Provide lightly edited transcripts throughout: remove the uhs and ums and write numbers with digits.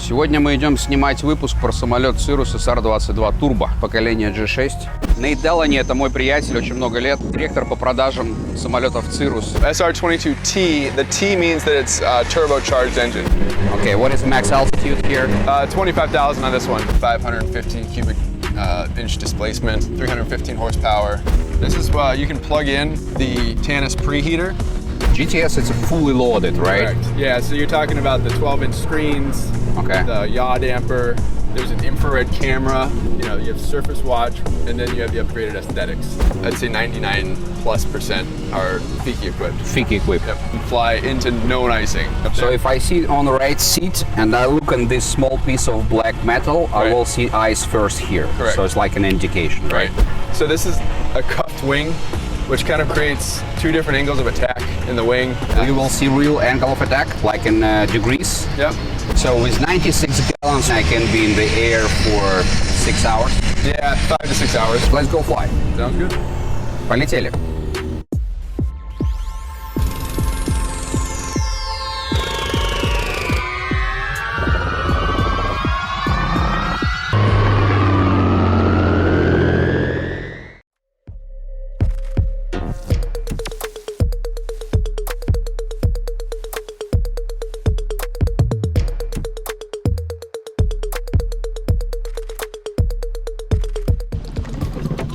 Сегодня мы идем снимать выпуск про самолет Cirrus SR22 Turbo, поколение G6. Нейтом Делани — это мой приятель, очень много лет, директор по продажам самолетов Cirrus. SR22T, the T means that it's a turbocharged engine. Okay, what is the max altitude here? 25,000 on this one. 515 cubic inch displacement, 315 horsepower. This is, you can plug in the Tannis preheater. GTS, it's fully loaded, right? Correct. Yeah, so you're talking about the 12-inch screens, Okay. the yaw damper, there's an infrared camera, you have surface watch, and then you have the upgraded aesthetics. I'd say 99+% are Fiki equipped. Fiki equipped. Yep. You fly into known icing. So if I sit on the right seat and I look on this small piece of black metal, I will see ice first here. Correct. So it's like an indication, right? So this is a cuffed wing, which kind of creates two different angles of attack in the wing. You will see real angle of attack, like in degrees. Yep. So with 96 gallons, I can be in the air for 6 hours. Yeah, 5 to 6 hours. Let's go fly. Sounds good. Полетели.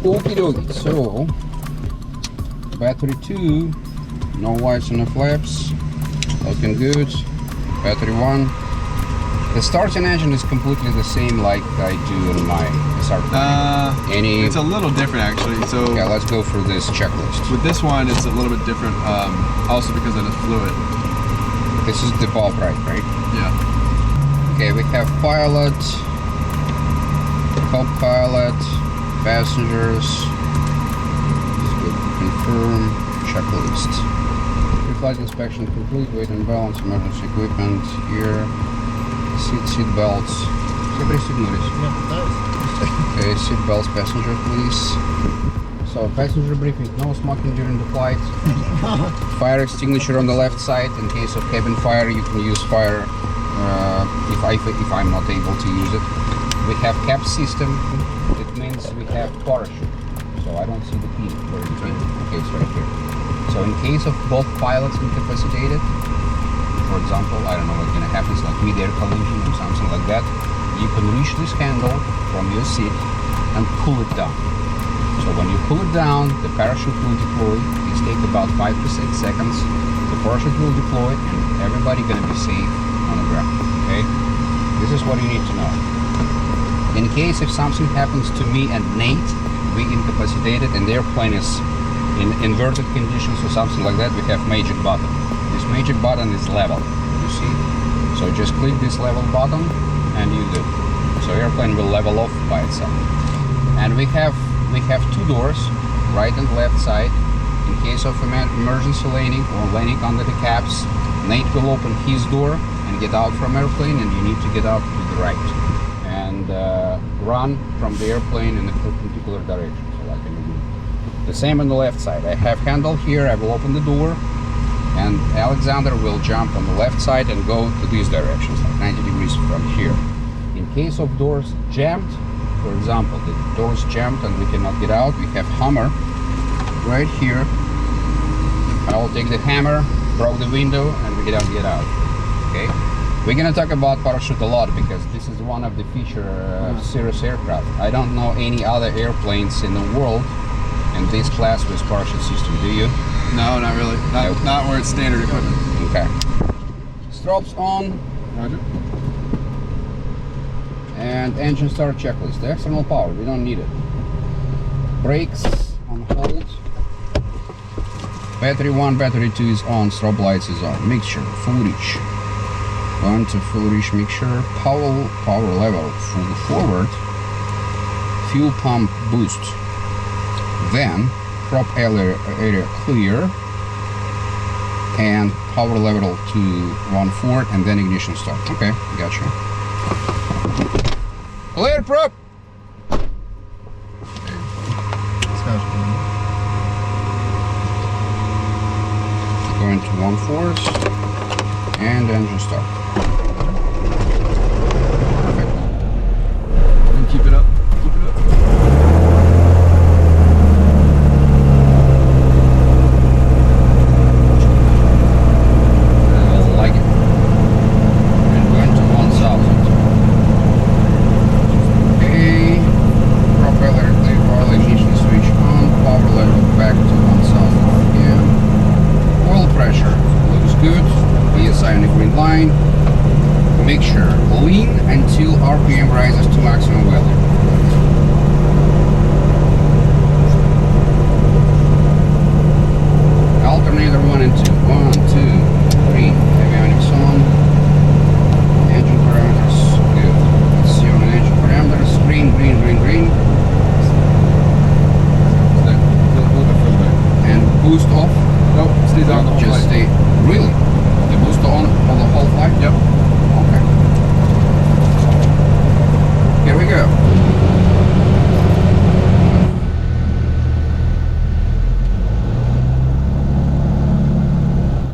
Okie-dokie, so battery 2, no whites on the flaps, looking good. Battery 1, the starting engine is completely the same like I do in my SR22. It's a little different actually. So Yeah, let's go through this checklist. with this one, it's a little bit different, also because of the fluid. This is the bulb, right? Yeah. Okay, we have pilot, co-pilot, passengers. Let's go to confirm checklist. Pre-flight inspection complete. Weight and balance, emergency equipment, gear, seat belts. Все пристегнулись. Okay, seat belts, passenger, please. So passenger briefing: no smoking during the flight. Fire extinguisher on the left side. In case of cabin fire, you can use fire. If I'm not able to use it. We have cap system. It means we have parachute. So I don't see the key where it's in. Okay, it's right here. So in case of both pilots incapacitated, for example, I don't know what's gonna happen, it's like mid-air collision or something like that, you can reach this handle from your seat and pull it down. So when you pull it down, the parachute will deploy. It takes about 5 to 6 seconds. The parachute will deploy and everybody gonna be safe on the ground, okay? This is what you need to know. In case if something happens to me and Nate, we incapacitated and the airplane is in inverted conditions or something like that, we have magic button. This magic button is level, you see. So just click this level button and you do. So airplane will level off by itself. And we have two doors, right and left side. In case of emergency landing or landing under the caps, Nate will open his door and get out from airplane, and you need to get out to the right and run from the airplane in a particular direction. So like the same on the left side. I have handle here. I will open the door, and Alexander will jump on the left side and go to these directions, like 90 degrees from here. In case of doors jammed, for example, the doors jammed and we cannot get out, we have hammer right here. I will take the hammer, broke the window, and we get out. Okay. We're gonna talk about parachute a lot because this is one of the feature of Cirrus aircraft. I don't know any other airplanes in the world in this class with parachute system. Do you? No, not really. Not where it's standard equipment. Okay. Strops on. Roger. And engine start checklist. The external power, we don't need it. Brakes on hold. Battery 1, battery 2 is on, strobe lights is on. Mixture, full reach. Going to full reach mixture. Power level, full forward. Fuel pump boost. Then, prop area clear. And power level to 1.4 and then ignition start. Okay, gotcha. Clear prop! Going to 1.4 and engine start. make sure. Lean until RPM rises to maximum value. Alternator 1 and 2. 1, 2, 3. Avionics on. Engine parameters. Good. Let's see on the engine parameters. Green, green, green, green. And boost off. Nope, stays on the whole Just flight. stay. Really? The boost on the whole flight? Yep. Okay. Here we go.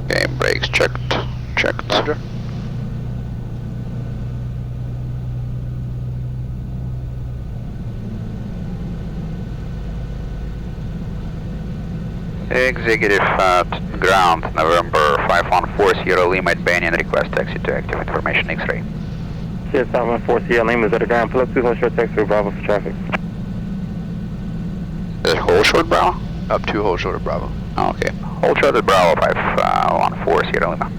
Okay, brakes checked. Checked. Roger. Executive at ground, November 514 Sierra Lima at Banyan, request taxi to active information X-ray. Yes, 514 Sierra Lima is at the ground. Pull up 2 hold short taxi Bravo for traffic. Is it hold short Bravo? Up 2 hold short of Bravo. Okay, hold short at Bravo 514 Sierra Lima.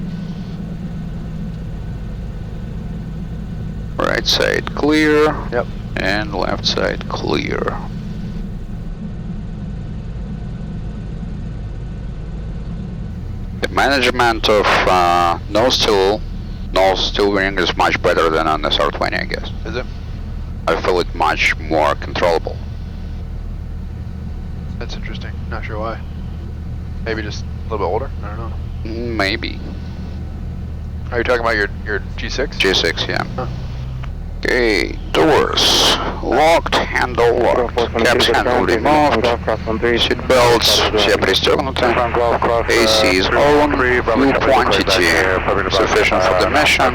Right side clear. Yep. And left side clear. The management of nose tilting is much better than on the SR20, I guess. Is it? I feel it much more controllable. That's interesting. Not sure why. Maybe just a little bit older? I don't know. Maybe. Are you talking about your G6? G6, yeah. Huh. Okay, doors locked, handle locked, caps handle removed, seat belts, все пристегнуты, AC is on, fuel quantity sufficient for the mission,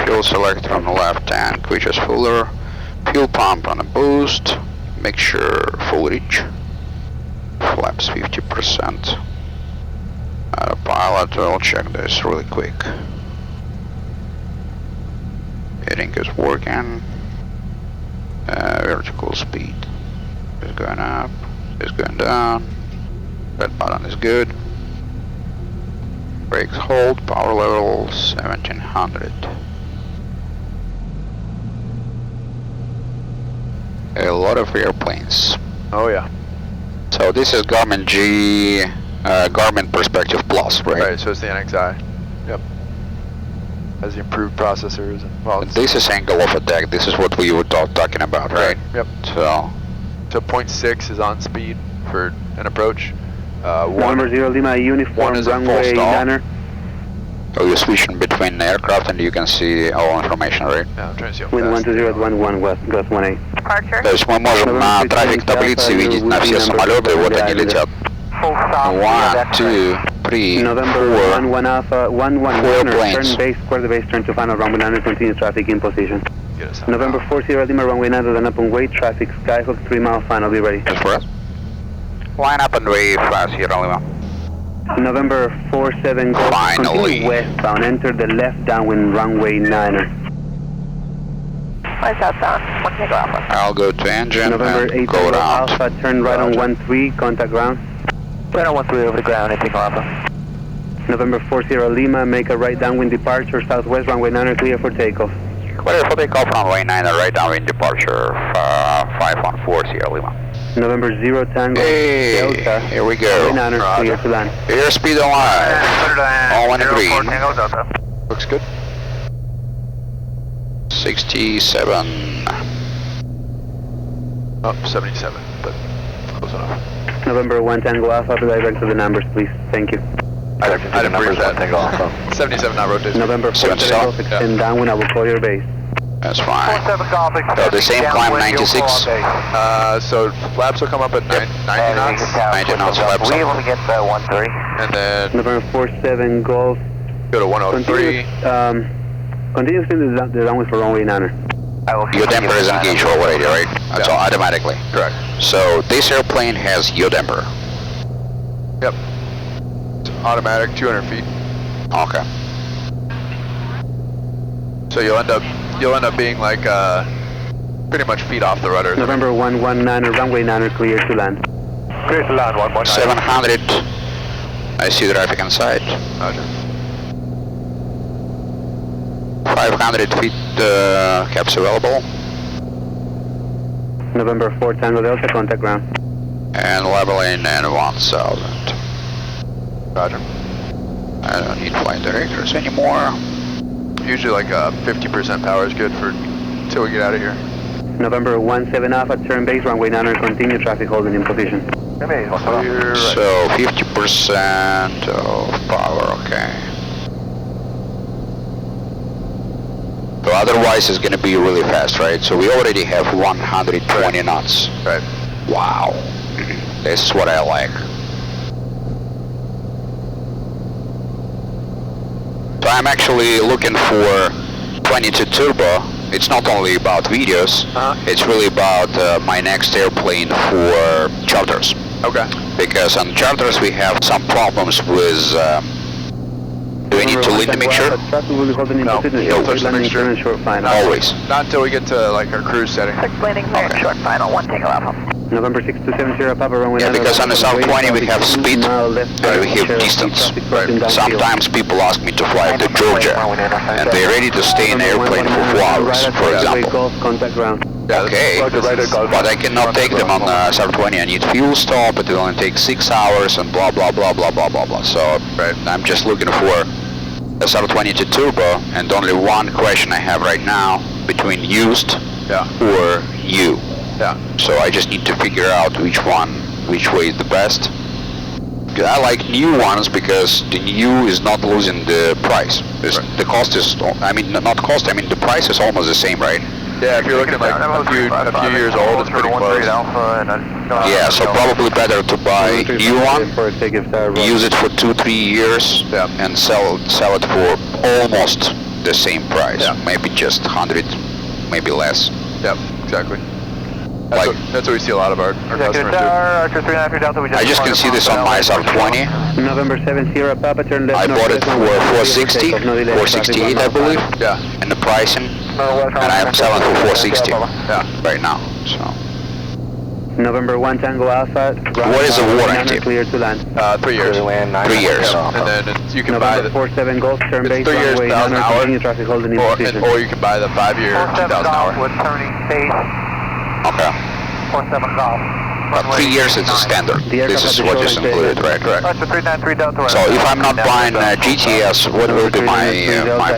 fuel selector on the left tank which is fuller, fuel pump on a boost, make sure full reach, flaps 50%, autopilot, we'll check this really quick. Heading is working. Vertical speed is going up, is going down. Red button is good. Brakes hold, power level 1700. A lot of airplanes. Oh yeah. So this is Garmin Garmin Perspective Plus, right? Right, so it's the NXI. Yep. Has the improved processors and well, This is angle of attack. This is what we were talking about, right? Yep. So 0.6 is on speed for an approach. Number 0 Lima uniform one is a full runway stall. niner. so you're switching between the aircraft and you can see all information, right? Yeah, I'm trying to see how Wind fast 120 at 11 west, gust 18. То есть мы можем на трафик таблицы видеть на все самолеты, вот они летят. 1, 2, 3, November 4. 11 Alpha 11 Four Runner, planes. turn base, square the base, turn to final runway niner, continue traffic in position. Get us out. November 40 Lima runway niner, then up and wait, traffic skyhook 3 mile final, be ready. Just for us. Line up and wave Sierra Lima. November 47 Golf, Finally. continue westbound, enter the left downwind runway niner. Why southbound? 1 Tango Alpha. I'll go to engine November and 8 go around. Alpha, turn right on 13, contact ground. Right on 13 over the ground, Tango Alpha. November 40 Lima, make a right downwind departure, southwest runway niner, clear for takeoff. Clear for takeoff runway 9, right downwind departure 514 Sierra Lima. November 0 Tango Hey, Delta, here we go. runway niner, clear to land. Airspeed alive. All in green. Looks good. 67. Oh, 77, but close enough. November 1 Tango Alpha, direct to the numbers, please. Thank you. I didn't brief that. 77, not rotation. November 4 Seven Golf, stop. extend downwind, I will call your base. That's fine. So the same climb 96. So flaps will come up at 90 knots. 90 knots flaps We up. will get 1-3. And then November 47 Golf, go to 103. continue extending the downwind for runway niner. Yaw damper is engaged already, right? That's Yeah. all automatically. Correct. So this airplane has yaw damper. Yep. It's automatic, 200 feet. Okay. So you'll end up being like pretty much feet off the rudder. November 119 runway niner, clear to land. Clear to land, 119. 700. I see traffic inside. Roger. 500 feet caps available. November 4 Tango Delta, contact ground. And leveling in 1000. Roger. I don't need flight directors anymore. Usually like 50% power is good for until we get out of here. November 17 Alpha, turn base, runway 9, continue traffic holding in position. So 50% of power, okay. So otherwise it's gonna be really fast, right? So we already have 120 knots. Right. Wow. This is what I like. So I'm actually looking for 22 turbo. It's not only about videos, it's really about my next airplane for charters. Okay. Because on charters we have some problems with, do we need to lead the mixture? No, don't touch the mixture. Always. Not until we get to like our cruise setting. Landing clear, short final, 1 Tango Alpha. November 6270 Papa, runway 9. Yeah, because on the South 20 we have speed and we have distance. Sometimes people ask me to fly to Georgia and they're ready to stay in the airplane for 4 hours, for example. Okay, but I cannot take them on the South 20. I need fuel stop, it will only take 6 hours and blah blah blah blah blah blah blah. So I'm just looking for a South 22 turbo, and only one question I have right now between used or new. Yeah. So I just need to figure out which way is the best. I like new ones because the new is not losing the price. The cost is, I mean, not cost, I mean the price is almost the same, right? Yeah, if you're looking like a few years old, it's pretty close. Yeah, so probably better to buy a new one, use it for 2-3 years, and sell it for almost the same price. Maybe just 100, maybe less. Yep, exactly. That's what we see a lot of our customers do. I just can see this on my South 20. November 7 Sierra Papa, turn left. I bought it for 460, 468 I believe, in the pricing, and I am selling for 460 right now. So. November 1 Tango Alpha. What is the warranty? Clear to land. 3 years. 3 years. And then you can buy the 47 Golf, turn base, 3 years, 1,000 hours, traffic holding in position. or you can buy the 5-year, 2,000 hour. Okay. 47 Golf. But 3 years is a standard. This is what is included, right? Correct. So if I'm not buying GTS, what will be my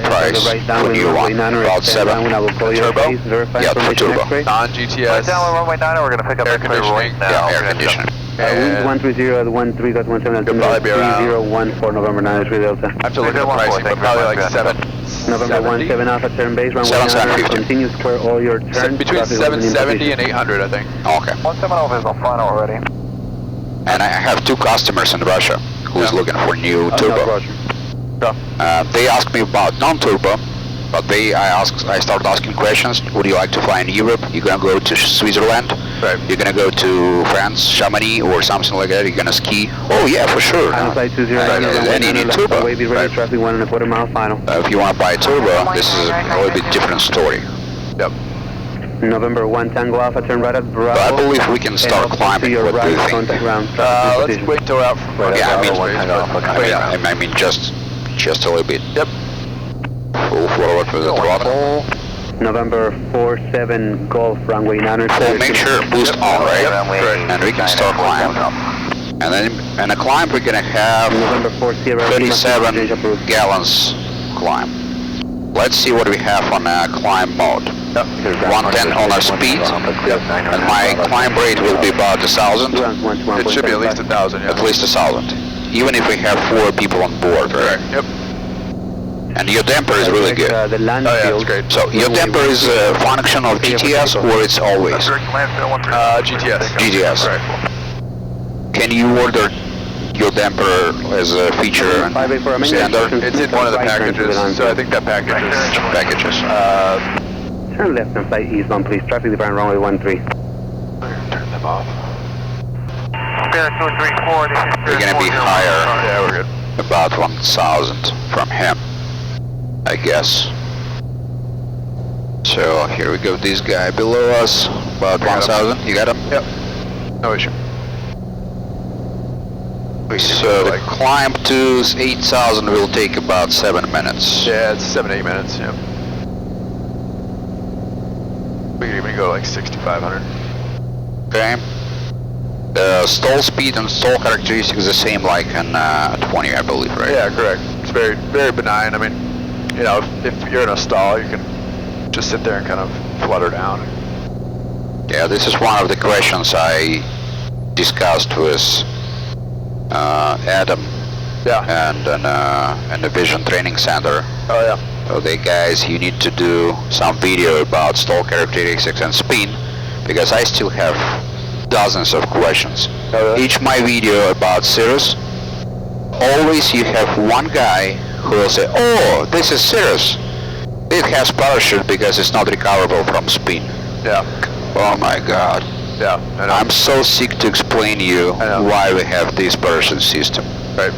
price for new one? About 7. Turbo? Yeah, for turbo. Non-GTS. Runway 9, we're going to pick up air conditioning. Yeah, air conditioning. Wind 130 at 13.17 Could probably be around 3014 November 93 Delta. I have to look at the pricing, but probably like 7. November 17 Alpha, turn base, runway 9, continue square all your turns. Between 770 and 800, I think. Okay. 170 is on final already. And I have 2 customers in Russia who's looking for new turbo. They asked me about non-turbo, but I started asking questions. Would you like to fly in Europe? You're gonna go to Switzerland? Right. You're gonna go to France, Chamonix, or something like that? You're gonna ski? Oh yeah, for sure. And you need turbo. Traffic 1.25 mile final. If you want to buy a turbo, this is a little bit different story. Yep. November 1 Tango Alpha, turn right at Bravo. But I believe we can start climbing. What do you think? Let's wait until we're out from Yeah, I mean just a little bit. Yep. Full forward with the throttle. November 47 Golf, runway 9. Full mixture, boost on, right? And we can start climbing. And then in a climb we're gonna have 37 gallons climb. Let's see what we have on a climb mode. 110 on our speed, and my climb rate will be about 1,000. It should be at least 1,000, At least 1,000. Even if we have 4 people on board, right? Yep. And your damper is really good. Oh yeah, it's great. So your damper is a function of GTS or it's always? GTS. GTS. Right. Can you order your damper as a feature and standard? It's in one of the packages, so I think that packages. Turn left and flight eastbound, please. Traffic departing runway 13. Turn them off. We're gonna be higher. Yeah, we're good. About 1,000 from him, I guess. So here we go, this guy below us, about 1,000. You got him? Yep. No issue. So the climb to 8,000 will take about 7 minutes. Yeah, it's 7-8 minutes. Yep. We can even go like 6,500. Okay. The stall speed and stall characteristics the same like in 20, I believe, right? Yeah, correct. It's very, very benign. I mean, you know, if you're in a stall, you can just sit there and kind of flutter down. Yeah, this is one of the questions I discussed with Adam. Yeah. And in the Vision Training Center. Oh yeah. So the guys, you need to do some video about stall characteristics and spin, because I still have dozens of questions. Oh, really? Each my video about Cirrus, always you have one guy who will say, oh, this is Cirrus. It has parachute because it's not recoverable from spin. Yeah. Oh my god. Yeah. I know. I'm so sick to explain you why we have this parachute system. Right.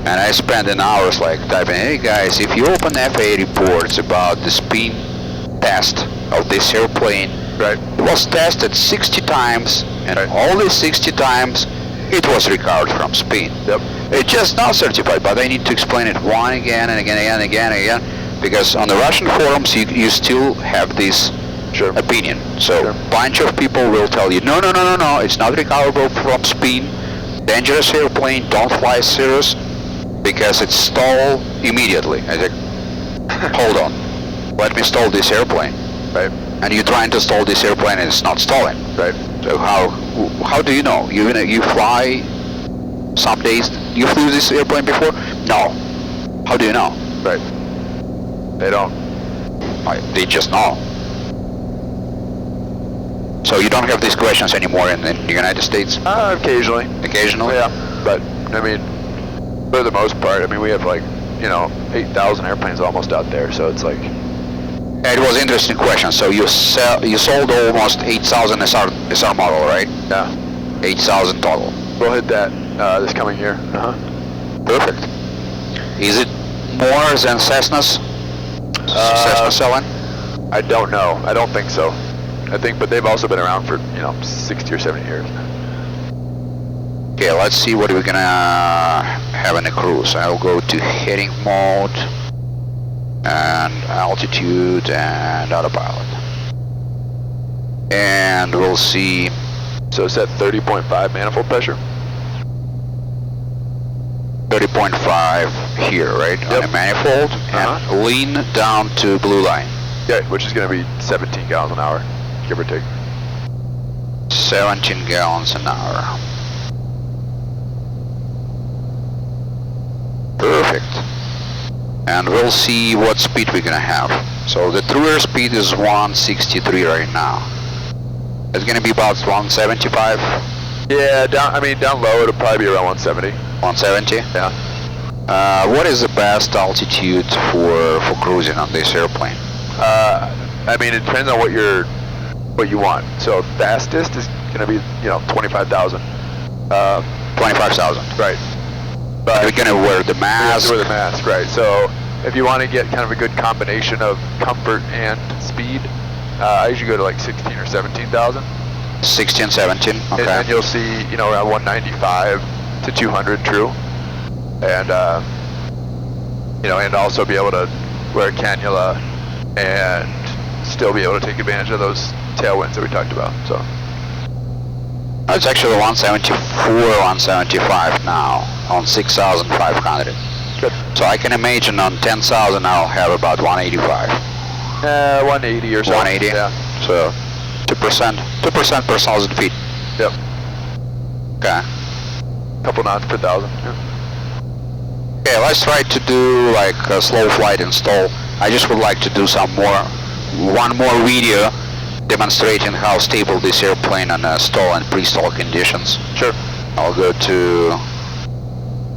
And I spent an hours like typing, hey guys, if you open FAA reports about the spin test of this airplane, right, it was tested 60 times, and right, all these 60 times it was recovered from spin. Yep. It's just not certified, but I need to explain it one again and again and again and again, because on the Russian forums you still have this opinion. So a bunch of people will tell you, no, it's not recoverable from spin, dangerous airplane, don't fly Cirrus, because it's stalled immediately. I think, hold on, let me stall this airplane. Right. And you're trying to stall this airplane and it's not stalling. Right. So how do you know? You fly some days, you flew this airplane before? No. How do you know? Right. They don't. They just know. So you don't have these questions anymore in the United States? Occasionally. Occasionally? Yeah. But, I mean, for the most part, I mean, we have like, you know, 8,000 airplanes almost out there, so it's like... It was an interesting question. So you sold almost 8,000 SR model, right? Yeah. 8,000 total. We'll hit that this coming year. Perfect. Is it more than Cessna's? Cessna selling? I don't know. I don't think so. I think, but they've also been around for, you know, 60 or 70 years. Okay, let's see what we're gonna have in a cruise. I'll go to heading mode and altitude and autopilot. And we'll see. So set 30.5 manifold pressure. 30.5 here, right? Yep. On the manifold, and lean down to blue line. Yeah, which is going to be 17 gallons an hour, give or take. 17 gallons an hour. Perfect. And we'll see what speed we're gonna have. So the true air speed is 163 right now. It's gonna be about 175. Yeah, down low it'll probably be around 170. 170? Yeah. What is the best altitude for cruising on this airplane? I mean, it depends on what you want. So fastest is gonna be, you know, 25,000. 25,000. Right. But you're gonna wear the mask. Wear the mask, right? So if you want to get kind of a good combination of comfort and speed, I usually go to like 16 or 17,000. 16, 17. Okay. And then you'll see, you know, around 195 to 200 true, and you know, and also be able to wear a cannula and still be able to take advantage of those tailwinds that we talked about. So it's actually 174, 175 now on 6,500. Good. So I can imagine on 10,000 I'll have about 185. 180 or so. 180. Yeah. So 2% per 1,000 feet. Yep. Okay. Couple knots per 1,000. Yeah. Okay, let's try to do like a slow flight and stall. I just would like to do one more video demonstrating how stable this airplane on stall and pre-stall conditions. Sure. I'll go to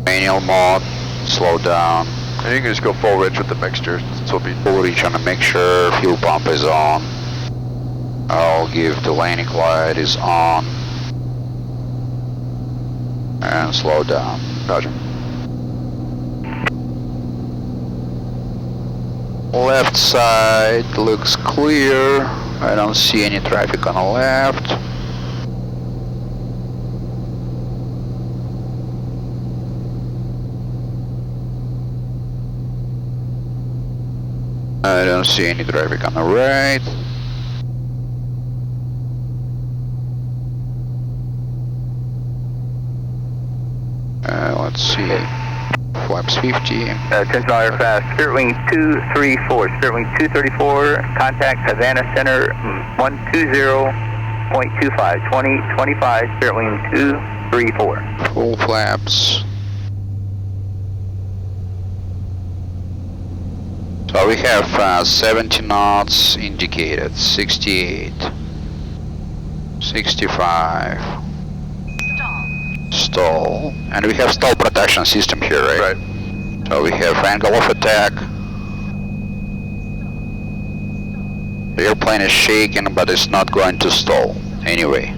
manual mode, slow down. And you can just go full rich with the mixture. This will be full reach on the mixture, fuel pump is on. I'll give the landing light is on. And slow down. Roger. Left side looks clear. I don't see any traffic on the left. I don't see any traffic on the right. Let's see. Flaps 50. 10 miles fast. Spirit wing 234. Spirit wing 234. Contact Havana Center 120.25. 2025. Spirit wing 234. Full flaps. So we have 70 knots indicated. 68. 65. Stall. And we have stall protection system here, right? Right. So we have angle of attack. The airplane is shaking, but it's not going to stall anyway.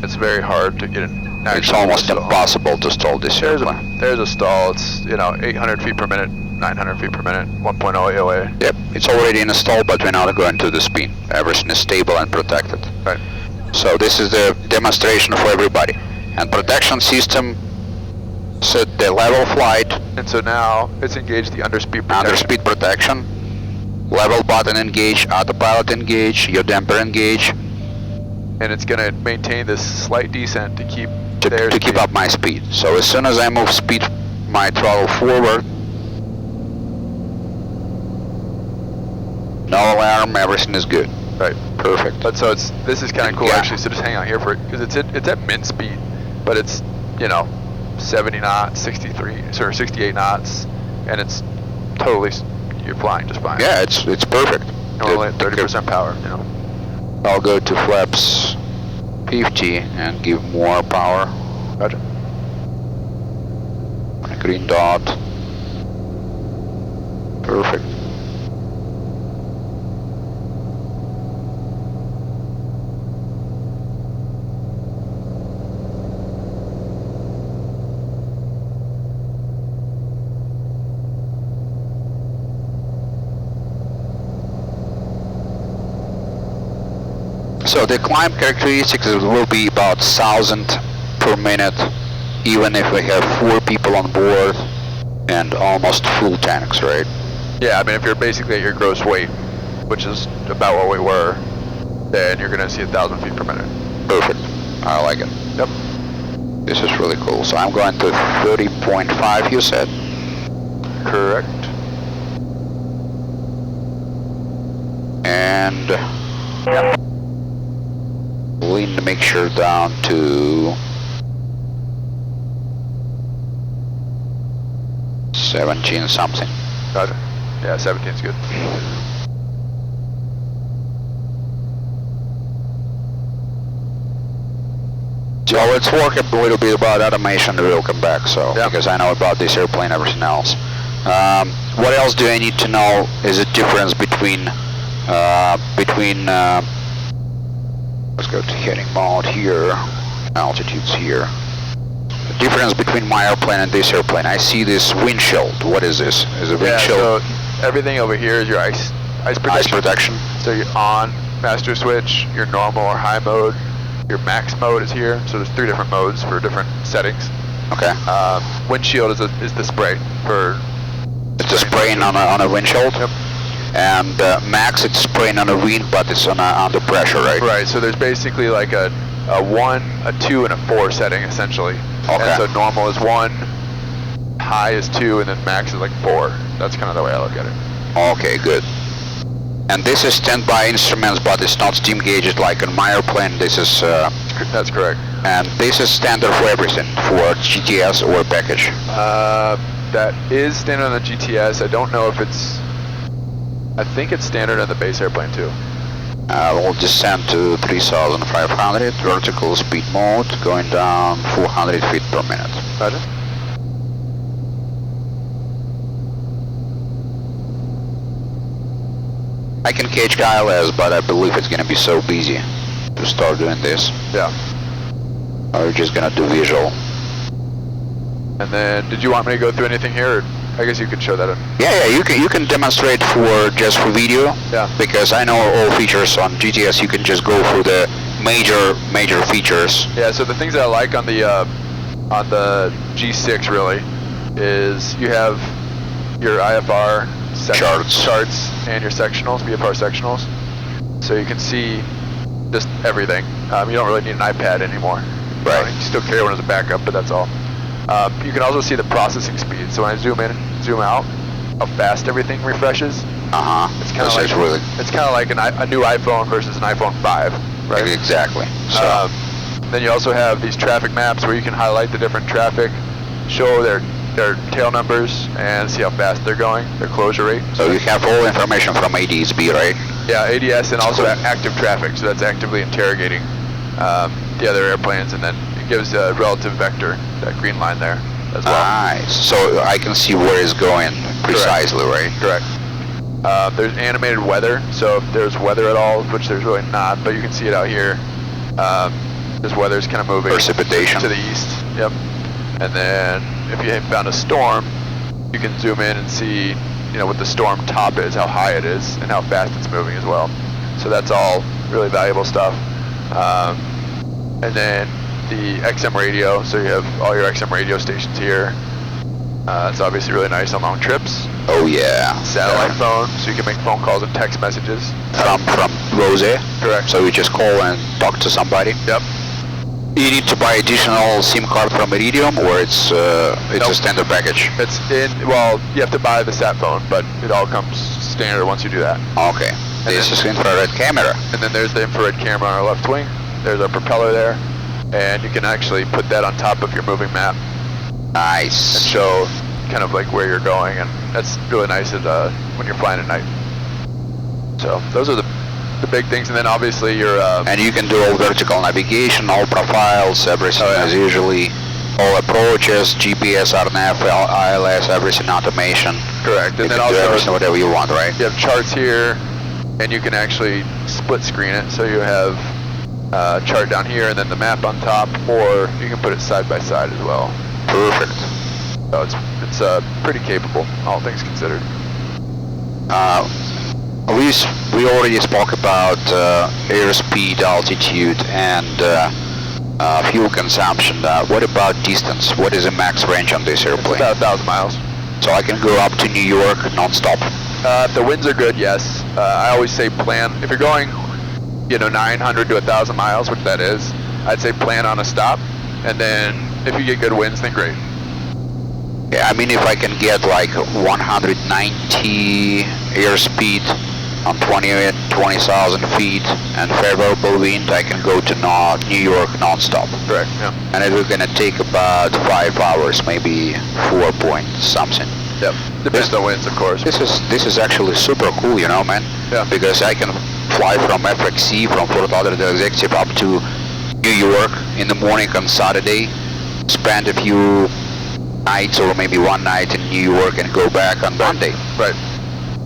It's very hard to get it. It's almost impossible to stall this airplane. There's a stall. It's 800 feet per minute, 900 feet per minute, 1.0 AOA. Yep, it's already in a stall, but we're not going to the spin. Everything is stable and protected. Right. So this is the demonstration for everybody. And protection system set the level flight. And so now it's engaged the underspeed protection. Underspeed protection. Level button engage, autopilot engage, your damper engage. And it's going to maintain this slight descent to keep to keep up my speed. So as soon as I move speed, my throttle forward. No alarm, everything is good. Right. Perfect. But so this is kind of cool actually. So just hang out here for it because it's at min speed, but it's 70 knots, 68 knots, and it's totally you're flying just fine. Yeah, it's perfect. And we're only at 30% power. I'll go to flaps 50 and give more power. Roger. A green dot. Perfect. So the climb characteristics will be about 1,000 per minute, even if we have 4 people on board and almost full tanks, right? Yeah, I mean if you're basically at your gross weight, which is about what we were, then you're gonna see 1,000 feet per minute. Perfect. I like it. Yep. This is really cool. So I'm going to 30.5, you said? Correct. And Yep. lean the mixture down to 17 something. Roger. Yeah, 17's good. So let's talk a little bit about automation, and we'll come back. So because I know about this airplane and everything else. What else do I need to know is the difference between let's go to heading mode here, altitudes here. The difference between my airplane and this airplane. I see this windshield. What is this? Is it windshield? So everything over here is your ice protection. Ice protection. So you're on master switch, your normal or high mode, your max mode is here. So there's 3 different modes for different settings. Okay. Windshield is the spray for. It's a spraying on a windshield. Yep. And max, it's spraying on a wind, but it's under pressure, right? Right. So there's basically like a 1, a 2, and a 4 setting essentially. Okay. And so normal is 1, high is 2, and then max is like 4. That's kind of the way I look at it. Okay, good. And this is standby instruments, but it's not steam gauged like on my airplane. This is. That's correct. And this is standard for everything, for GTS or package. That is standard on the GTS. I don't know if it's. I think it's standard on the base airplane too. We'll descend to 3,500, vertical speed mode, going down 400 feet per minute. Roger. I can catch ILS, but I believe it's gonna be so busy to start doing this. Yeah. Or we're just gonna do visual. And then, did you want me to go through anything here? Or I guess you could show that. Yeah, you can demonstrate for video. Yeah. Because I know all features on GTS. You can just go through the major features. Yeah. So the things that I like on the G6 really is you have your IFR charts and your sectionals, VFR sectionals. So you can see just everything. You don't really need an iPad anymore. Right. You still carry one as a backup, but that's all. You can also see the processing speed. So when I zoom in and zoom out, how fast everything refreshes. It's kind of like it's kind of like a new iPhone versus an iPhone 5, right? Exactly. So then you also have these traffic maps where you can highlight the different traffic, show their tail numbers, and see how fast they're going, their closure rate. So you have all information from ADSB, right? Yeah, ADS and also active traffic. So that's actively interrogating the other airplanes, and then it gives a relative vector, that green line there as well. Nice. So I can see where it's going precisely, right? Correct. There's animated weather, so if there's weather at all, which there's really not, but you can see it out here. This weather's kind of moving Precipitation to the east. Yep. And then if you found a storm, you can zoom in and see, you know, what the storm top is, how high it is, and how fast it's moving as well. So that's all really valuable stuff. And then the XM radio, so you have all your XM radio stations here. It's obviously really nice on long trips. Oh yeah. Satellite phone, so you can make phone calls and text messages. From Rose? Correct. So you just call and talk to somebody? Yep. You need to buy additional SIM card from Iridium, or it's a standard package? It's well, you have to buy the sat phone, but it all comes standard once you do that. Okay. This is infrared camera. And then there's the infrared camera on our left wing. There's our propeller there, and you can actually put that on top of your moving map. Nice. And show kind of like where you're going, and that's really nice when you're flying at night. So those are the big things, and then obviously your and you can do all vertical navigation, all profiles, everything as usually, all approaches, GPS, RNF, ILS, everything automation. Correct. And you then can do also everything whatever you want, right? You have charts here, and you can actually split screen it, so you have chart down here and then the map on top, or you can put it side by side as well. Perfect. So it's pretty capable, all things considered. We already spoke about airspeed, altitude, and fuel consumption. What about distance? What is the max range on this airplane? It's about 1,000 miles. So I can go up to New York non-stop? If the winds are good, yes. I always say plan. If you're going, 900 to 1,000 miles, which that is, I'd say plan on a stop. And then if you get good winds, then great. Yeah, I mean, if I can get like 190 airspeed on 20,000 feet and favorable wind, I can go to New York non-stop. Correct, yeah. And it will gonna take about 5 hours, maybe 4 point something. Yep, depends on winds, of course. This is actually super cool, man. Yeah. Because I can fly from FXC, from Fort Loderdale Executive, up to New York in the morning on Saturday, spend a few nights or maybe one night in New York and go back on Monday. Right.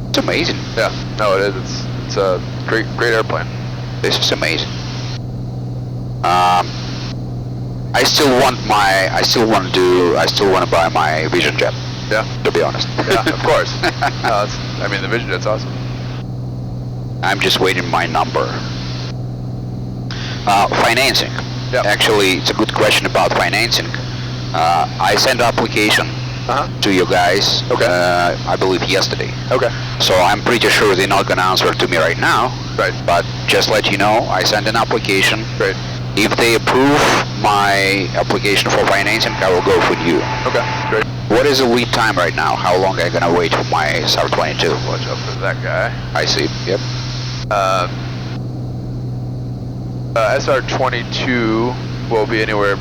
It's amazing. Yeah, no, it is. It's a great airplane. This is amazing. I still want to buy my Vision Jet. Yeah. To be honest. Yeah, of course. The Vision Jet's awesome. I'm just waiting my number. Financing. Yep. Actually, it's a good question about financing. I sent application to you guys, I believe yesterday. Okay. So I'm pretty sure they're not gonna answer to me right now. Right. But just let you know, I sent an application. Great. If they approve my application for financing, I will go for you. Okay, great. What is the lead time right now? How long are you gonna wait for my SR22? Watch out for that guy. I see. Yep. SR22 will be anywhere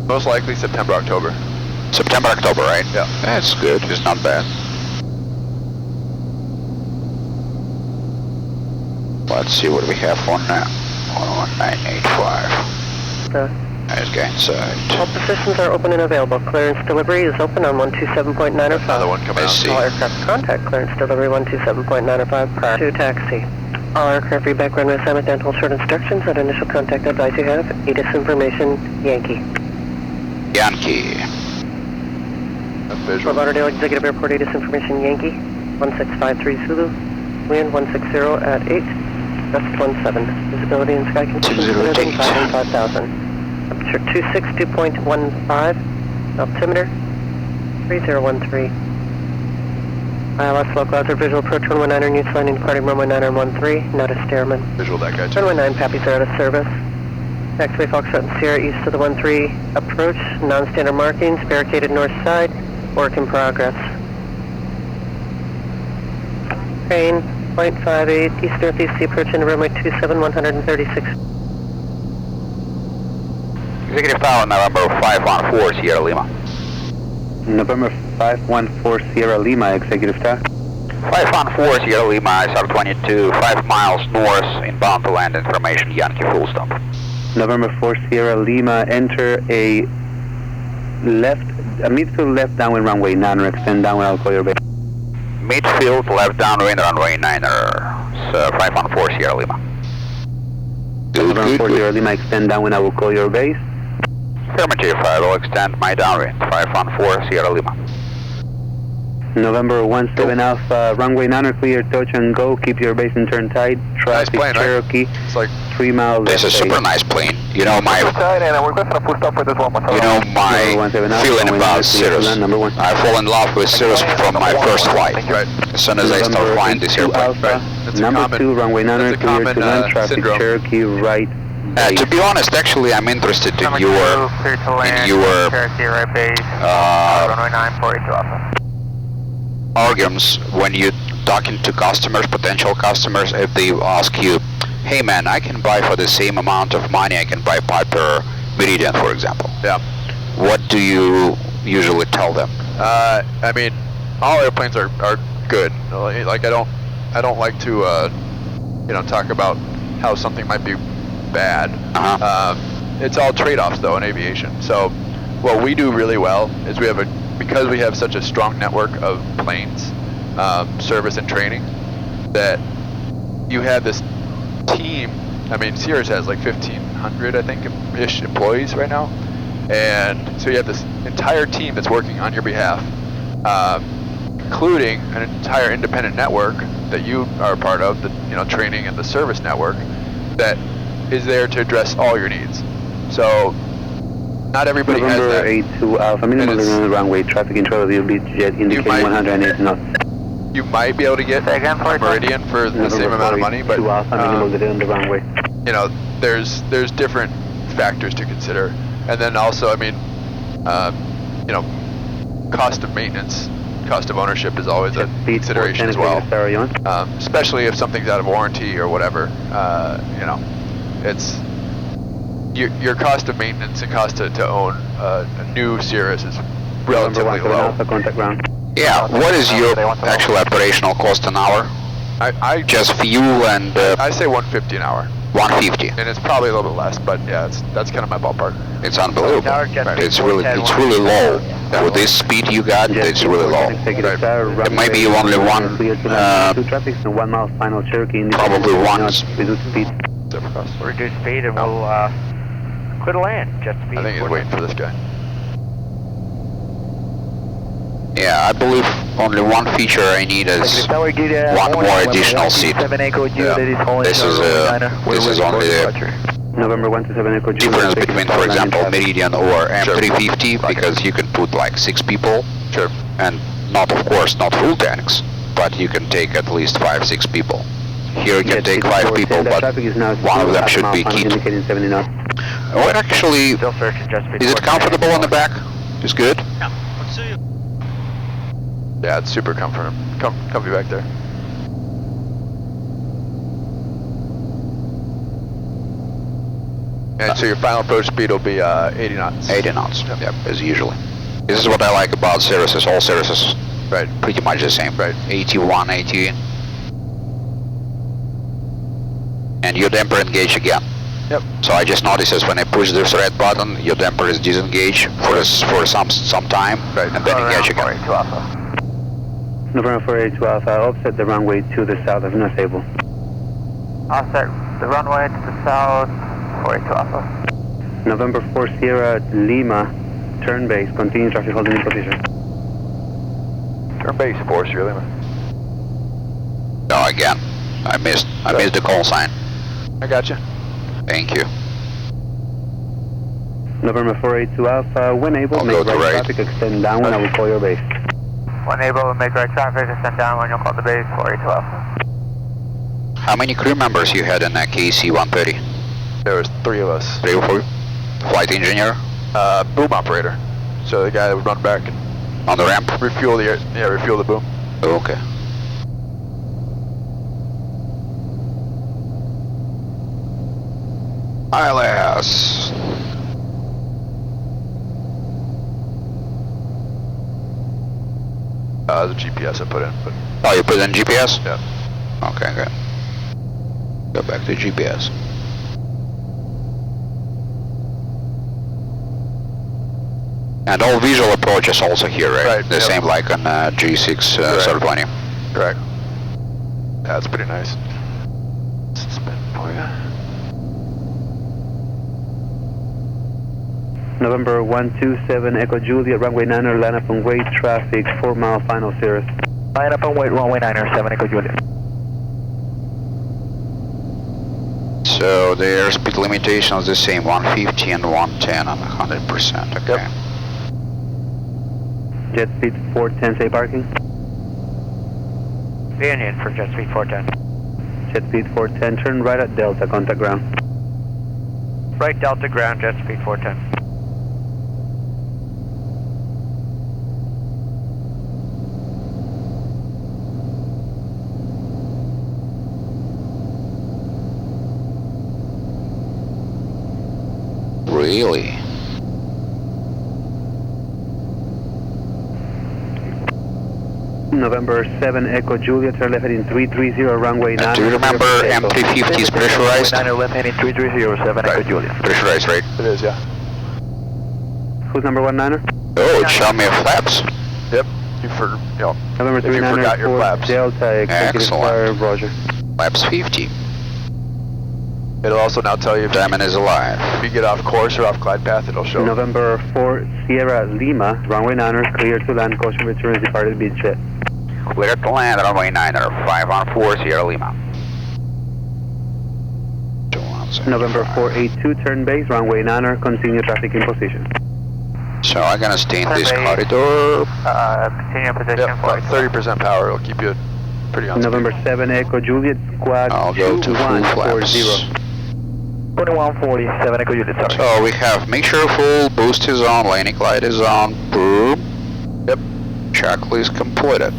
most likely September, October. September, October, right? Yeah. That's good. It's not bad. Let's see what we have for now. 11985. Let's go inside. All positions are open and available. Clearance delivery is open on 127.905. Another one coming out. All aircraft contact clearance delivery 127.905 prior to taxi. All aircraft reback runway assignment and hold short instructions on initial contact advice you have. ATIS information, Yankee. Yankee. Visual. Fort Lauderdale Executive Airport, ATIS information, Yankee. 1653 Zulu. Wind 160 at 8. Gust 17. Visibility and sky conditions 5,000. Temperature 262.15. Altimeter 3013. ILS low clouds or visual approach 119er, News landing departing runway 9 13, not a Stairman. Visual that guy too. Runway 9, Pappy's are out of service. Taxiway Foxtrot and Sierra east of the 13 approach, non-standard markings, barricaded north side, work in progress. Train 0.58 east northeast approaching runway 27 136. Executive Tower, November 514 Sierra Lima. November 514 Sierra Lima, Executive Tower. 514 Sierra Lima, SR22, 5 miles north, inbound to land information, Yankee full stop. November 4 Sierra Lima, enter a midfield left downwind runway 9 or extend downwind, I'll call your base. Midfield, left downwind, runway 9er, so 514 Sierra Lima. November 4 Sierra Lima, extend downwind, I will call your base. Affirmative, I will extend my downwind, 514 Sierra Lima. November 17 Alpha, runway 9 clear, touch and go, keep your base and turn tight, traffic plane, Cherokee, right? It's like 3 miles This is a super nice plane. You know my feeling about Cirrus. I fall in love with Cirrus from my first flight. right. As soon as I start flying this airplane. Alpha, That's a number common- 2, runway 9 that's a clear common, to land, traffic syndrome. Cherokee right. To be honest, actually, I'm interested in your arguments when you talking to customers, potential customers, if they ask you, hey man, I can buy for the same amount of money, I can buy Piper Meridian, for example. Yeah. What do you usually tell them? I mean, all airplanes are good. Like I don't like to talk about how something might be bad. It's all trade-offs though in aviation. So what we do really well is because we have such a strong network of planes, service and training, that you have this team. I mean, Cirrus has like 1,500, I think, ish employees right now, and so you have this entire team that's working on your behalf, including an entire independent network that you are a part of, the training and the service network that is there to address all your needs. So not everybody has November that. 82 Alpha, minimum on the runway, traffic control of the jet indicating 108 knots. You might be able to get a Meridian for the same amount of money, but Alpha, minimum on the runway. there's different factors to consider, and then also, I mean, cost of maintenance, cost of ownership is always a consideration as well. Especially if something's out of warranty or whatever, it's your cost of maintenance and cost to own a new Cirrus is relatively low. Alpha, contact ground. Yeah, what is your actual operational cost an hour? I Just fuel and I say 150 an hour, 150. and it's probably a little bit less, but yeah, that's kind of my ballpark. It's unbelievable. It's really low. With this speed you got, it's really low. It may be only one, two traffic and 1 mile final Cherokee. probably one. Reduce speed. Reduce speed and we'll clear to land. Jet speed. I think he's waiting for this guy. Yeah, I believe only one feature I need is one more additional seat. This is only the November 127 Echo difference between, for example, Meridian or M350, because you can put like 6 people, Sure. and not, of course, not full tanks, but you can take at least 5-6 people. Here you can take 5 people, but one of them should be keyed. Well, actually, is it comfortable on the back? It's good? Yeah, it's super comfy back there. And so your final approach speed will be 80 knots. 80 knots, yep, as usually. This is what I like about Cirruses. All Cirruses, Right. pretty much the same. Right. 81, 80. And your damper engage again. Yep. So I just noticed as when I push this red button, your damper is disengaged for some time, Right. and then engage again. November 482 Alpha, offset the runway to the south if not stable. Offset the runway to the south, 482 Alpha. November 4 Sierra Lima, turn base, continue traffic holding in position. Turn base 4 Sierra Lima. No, again, I missed the call sign. I got you. Thank you. November 482 Alpha, when able, I'll make go to right right. traffic, extend down when I will call your base. When able to make right traffic, descend down when you'll call the base, 482 Alpha. How many crew members you had in that KC-130? There was 3 of us. 3 or 4? Flight engineer? Boom operator. So the guy that would run back and On the ramp? refuel the boom. Okay. ILS. The GPS I put in, but Oh, you put in GPS? yeah. Okay, good. Go back to GPS. And all visual approaches also here, right? Right, The yep. same like on G6 Correct. 720. Correct. Yeah, that's pretty nice. Spin for you. November 127 Echo Juliet, runway 9er, line up and wait, traffic, 4 mile final Cirrus. Line up and wait, runway 9er, 7 Echo Juliet. So their speed limitation is the same, 150 and 110 and 100%, okay. Yep. Jet speed 410, say parking. Union for jet speed 410. Jet speed 410, turn right at Delta, contact ground. Right Delta ground, jet speed 410. Really? November 7 Echo Juliet, turn left heading 330, runway 9. Do you remember M350 is pressurized? 9er left heading 330, 7 Echo Juliet. Pressurized, right? It is, yeah. Who's number 19er? Oh, it showed me flaps. Yep. November If you 39er, forgot your Fort flaps. Delta, executive Excellent. fire, Roger. Flaps 50. It'll also now tell you if Diamond is alive. you get off course or off glide path, it'll show. November 4 Sierra Lima, runway 9er, clear to land, caution returns departed beach set. Clear to land, runway 9er, 514 Sierra Lima. November 482, turn base, runway 9er, continue traffic in position. So I'm gonna stay in this Turn base. corridor. Continue position Yep, for about 30% power. It'll keep you pretty on November 7 Echo Juliet, squad I'll go to full 2140. flaps. 2147 Echo Juliet, sorry. So we have mixture full, boost is on, landing light is on, boom. Yep. Checklist completed.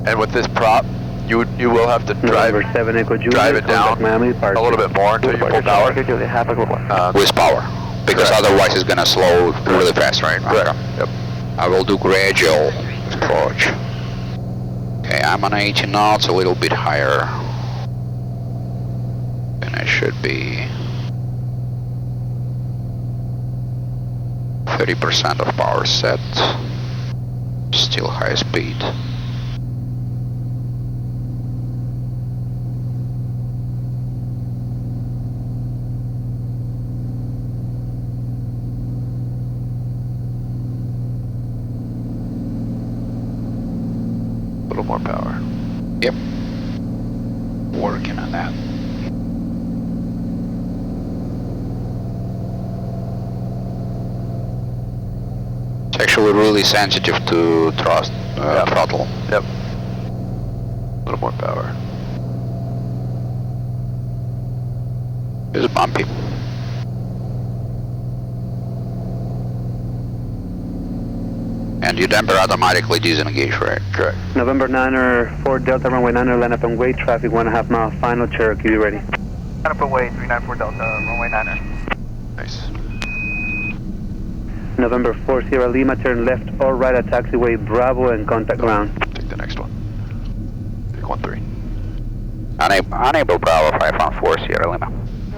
And with this prop, you will have to drive November 7 Echo Juliet, drive it down contact Miami a departure. little bit more until you full power. Echo Juliet, have a good one. With power. Because Correct. otherwise it's gonna slow really fast, right? Correct. Okay. Yep. I will do gradual approach. Okay, I'm on 80 knots, a little bit higher. And I should be 30% of power set. Still high speed. A little more power. Yep. Working on that. It's actually really sensitive to thrust, Yeah. throttle. Yep. A little more power. It's bumpy. And your damper automatically disengage, right? Correct. November 9er, Fort Delta, runway 9er, line up and wait, traffic 1.5 mile, final Cherokee, be ready. Line up and wait, 394 Delta, runway 9er. Nice. November 4 Sierra Lima, turn left or right at taxiway Bravo and contact ground. Take the next one. Take 13. Unable Bravo 514 Sierra Lima.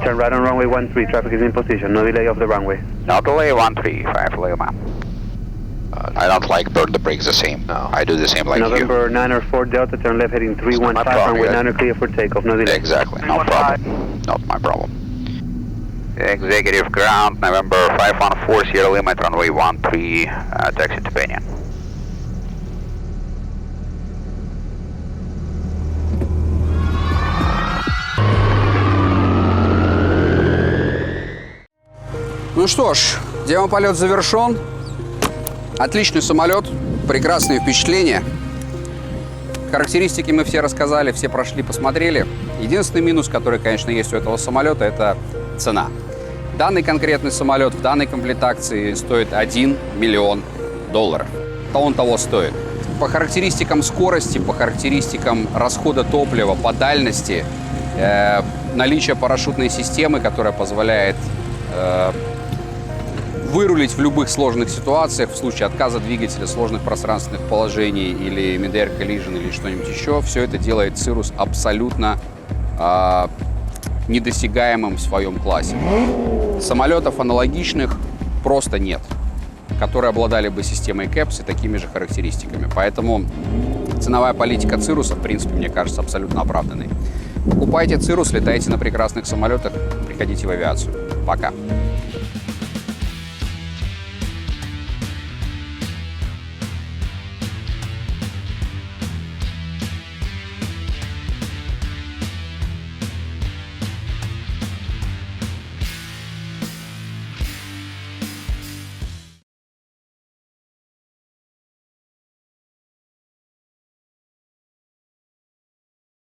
Turn right on runway 13, traffic is in position, no delay off the runway. No delay 135 Lima. I don't like burn the brakes the same. No. I do the same like November 9er, Fort Delta, turn left heading 315, problem, runway yeah. 9er, clear for takeoff, no you. delay. Exactly, no problem. Not my problem. Executive ground, November 514 Sierra Lima, runway 13, taxi to Peña. Ну что ж, демополет завершен. Отличный самолет, прекрасные впечатления. Характеристики мы все рассказали, все прошли, посмотрели. Единственный минус, который, конечно, есть у этого самолета, это цена. Данный конкретный самолет в данной комплектации стоит $1 миллион. Он того стоит. По характеристикам скорости, по характеристикам расхода топлива, по дальности, наличие парашютной системы, которая позволяет вырулить в любых сложных ситуациях, в случае отказа двигателя, сложных пространственных положений или mid-air collision или что-нибудь еще, все это делает Cirrus абсолютно недосягаемым в своем классе. Самолетов аналогичных просто нет, которые обладали бы системой CAPS и такими же характеристиками. Поэтому ценовая политика Cirrus, в принципе, мне кажется, абсолютно оправданной. Покупайте Cirrus, летайте на прекрасных самолетах, приходите в авиацию. Пока.